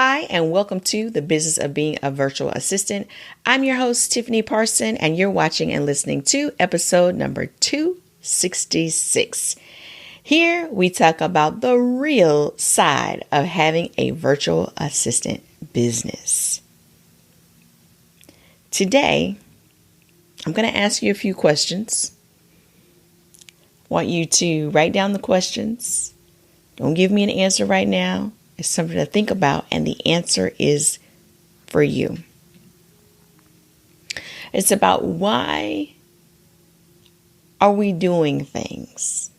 Hi, and welcome to the Business of Being a Virtual Assistant. I'm your host, Tiffany Parson, and you're watching and listening to episode number 266. Here we talk about the real side of having a virtual assistant business. Today, I'm going to ask you a few questions. I want you to write down the questions. Don't give me an answer right now. It's something to think about, and the answer is for you. It's about why are we doing things?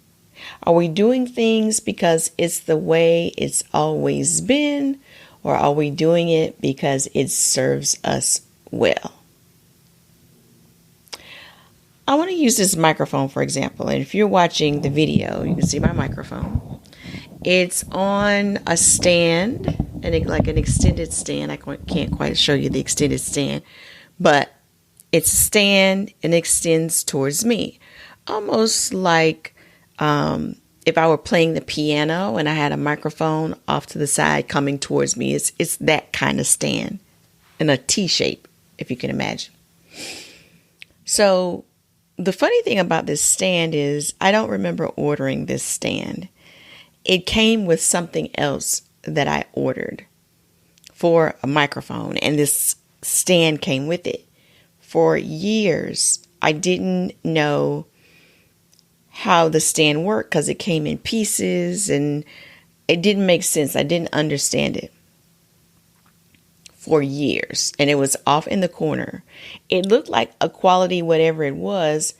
Are we doing things because it's the way it's always been, or are we doing it because it serves us well? I want to use this microphone, for example, and if you're watching the video, you can see my microphone. It's on a stand, and like an extended stand. I can't quite show you the extended stand, but it's a stand and extends towards me. Almost like if I were playing the piano and I had a microphone off to the side coming towards me. It's that kind of stand in a T shape, if you can imagine. So the funny thing about this stand is I don't remember ordering this stand. It came with something else that I ordered for a microphone, and this stand came with it. For years, I didn't know how the stand worked because it came in pieces and it didn't make sense. I didn't understand it for years, and it was off in the corner. It looked like a quality whatever it was,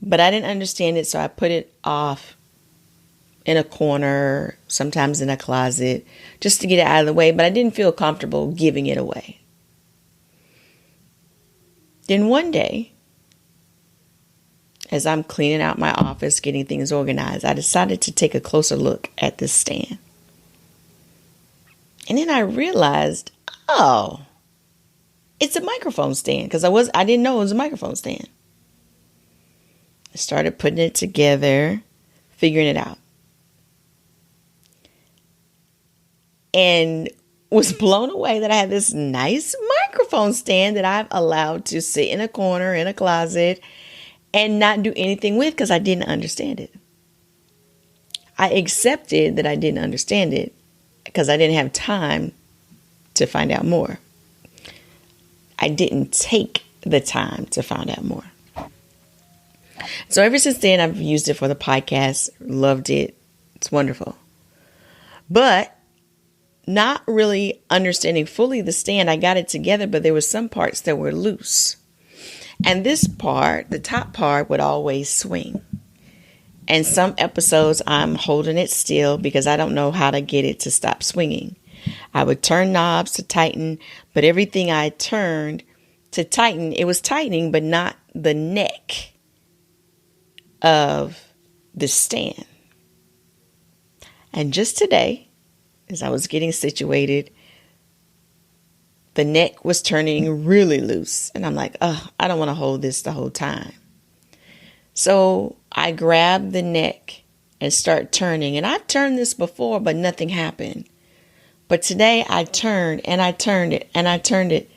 but I didn't understand it, so I put it off in a corner, sometimes in a closet, just to get it out of the way, but I didn't feel comfortable giving it away. Then one day, as I'm cleaning out my office, getting things organized, I decided to take a closer look at this stand. And then I realized, oh, it's a microphone stand, because I didn't know it was a microphone stand. I started putting it together, figuring it out. And was blown away that I had this nice microphone stand that I've allowed to sit in a corner, in a closet, and not do anything with because I didn't understand it. I accepted that I didn't understand it because I didn't have time to find out more. I didn't take the time to find out more. So ever since then, I've used it for the podcast, loved it. It's wonderful. But not really understanding fully the stand, I got it together, but there were some parts that were loose. And this part, the top part, would always swing. And some episodes, I'm holding it still because I don't know how to get it to stop swinging. I would turn knobs to tighten, but everything I turned to tighten, it was tightening, but not the neck of the stand. And just today, as I was getting situated, the neck was turning really loose. And I'm like, I don't want to hold this the whole time. So I grabbed the neck and start turning. And I've turned this before, but nothing happened. But today I turned and I turned it and I turned it,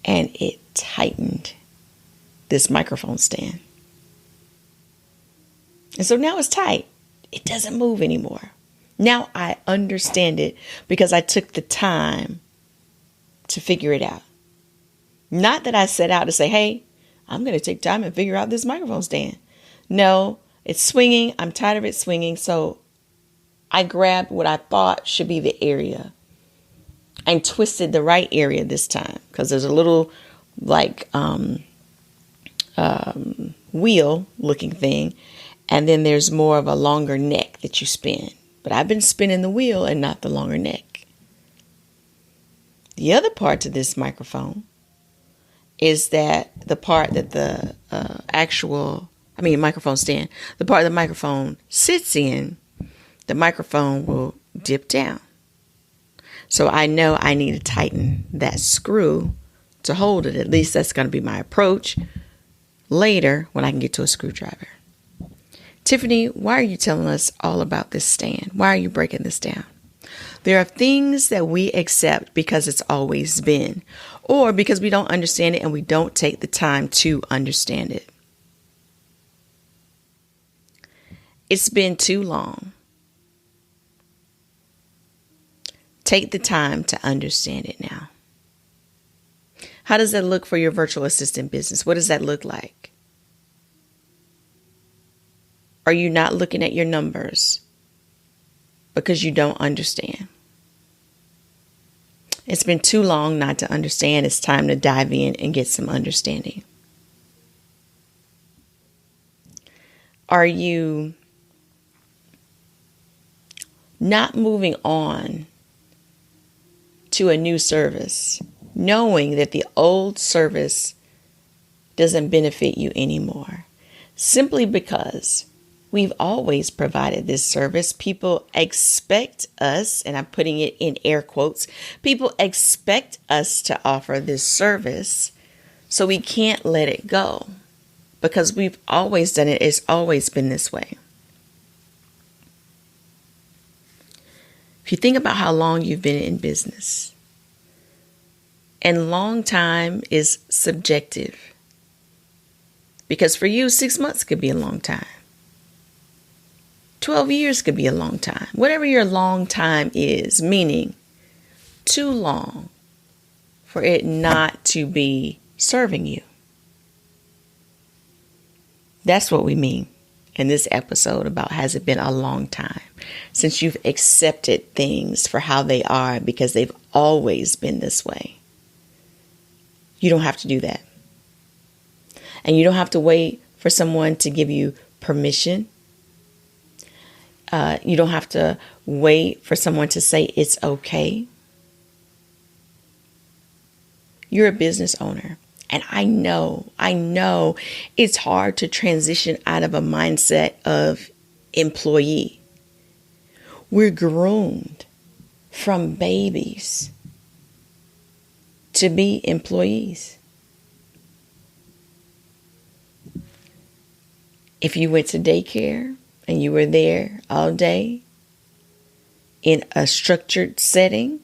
and it tightened this microphone stand. And so now it's tight. It doesn't move anymore. Now I understand it because I took the time to figure it out. Not that I set out to say, hey, I'm going to take time and figure out this microphone stand. No, it's swinging. I'm tired of it swinging. So I grabbed what I thought should be the area and twisted the right area this time because there's a little like wheel looking thing. And then there's more of a longer neck that you spin. But I've been spinning the wheel and not the longer neck. The other part to this microphone is that the part that the microphone stand, the part the microphone sits in, the microphone will dip down. So I know I need to tighten that screw to hold it. At least that's going to be my approach later when I can get to a screwdriver. Tiffany, why are you telling us all about this stand? Why are you breaking this down? There are things that we accept because it's always been, or because we don't understand it and we don't take the time to understand it. It's been too long. Take the time to understand it now. How does that look for your virtual assistant business? What does that look like? Are you not looking at your numbers because you don't understand? It's been too long not to understand. It's time to dive in and get some understanding. Are you not moving on to a new service, knowing that the old service doesn't benefit you anymore, simply because we've always provided this service? People expect us, and I'm putting it in air quotes, people expect us to offer this service, so we can't let it go because we've always done it. It's always been this way. If you think about how long you've been in business, and long time is subjective, because for you, 6 months could be a long time. 12 years could be a long time. Whatever your long time is, meaning too long for it not to be serving you. That's what we mean in this episode about, has it been a long time since you've accepted things for how they are because they've always been this way. You don't have to do that. And you don't have to wait for someone to give you permission. You don't have to wait for someone to say it's okay. You're a business owner. And I know it's hard to transition out of a mindset of employee. We're groomed from babies to be employees. If you went to daycare and you were there all day in a structured setting,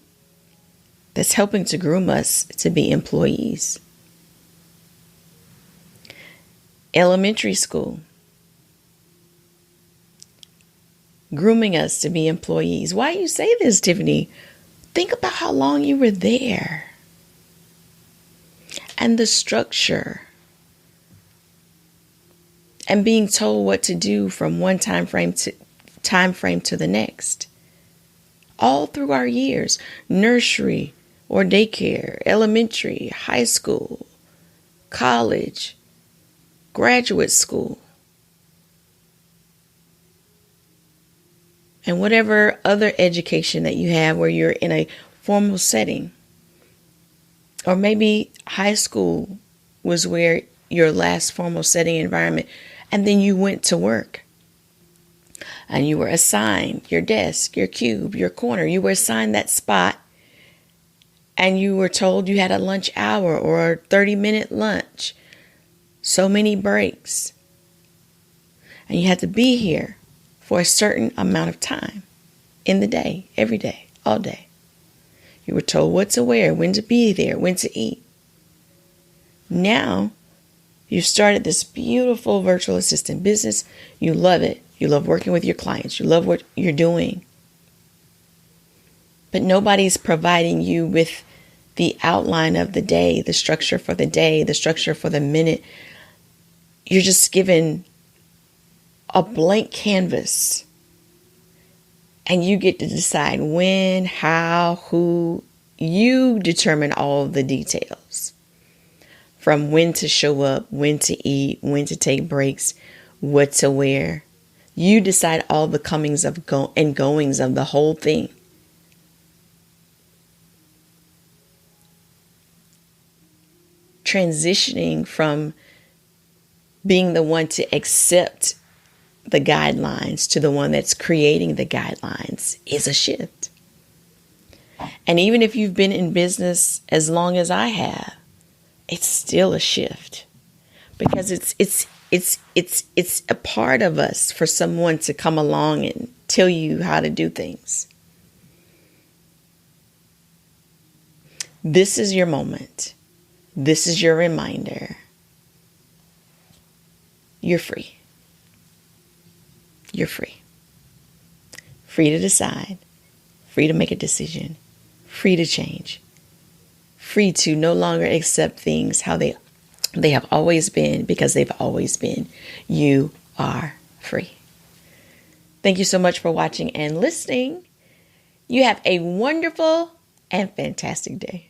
that's helping to groom us to be employees. Elementary school, grooming us to be employees. Why you say this, Tiffany? Think about how long you were there and the structure and being told what to do from one time frame to the next. All through our years, nursery or daycare, elementary, high school, college, graduate school, and whatever other education that you have where you're in a formal setting. Or maybe high school was where your last formal setting environment, and then you went to work. And you were assigned your desk, your cube, your corner. You were assigned that spot, and you were told you had a lunch hour or a 30-minute lunch. So many breaks. And you had to be here for a certain amount of time in the day, every day, all day. You were told what to wear, when to be there, when to eat. Now, you've started this beautiful virtual assistant business. You love it. You love working with your clients. You love what you're doing. But nobody's providing you with the outline of the day, the structure for the day, the structure for the minute. You're just given a blank canvas, and you get to decide when, how, who. You determine all of the details, from when to show up, when to eat, when to take breaks, what to wear. You decide all the comings of and goings of the whole thing. Transitioning from being the one to accept the guidelines to the one that's creating the guidelines is a shift. And even if you've been in business as long as I have, it's still a shift, because it's a part of us for someone to come along and tell you how to do things. This is your moment. This is your reminder. You're free. You're free. Free to decide. Free to make a decision. Free to change. Free to no longer accept things how they have always been, because they've always been. You are free. Thank you so much for watching and listening. You have a wonderful and fantastic day.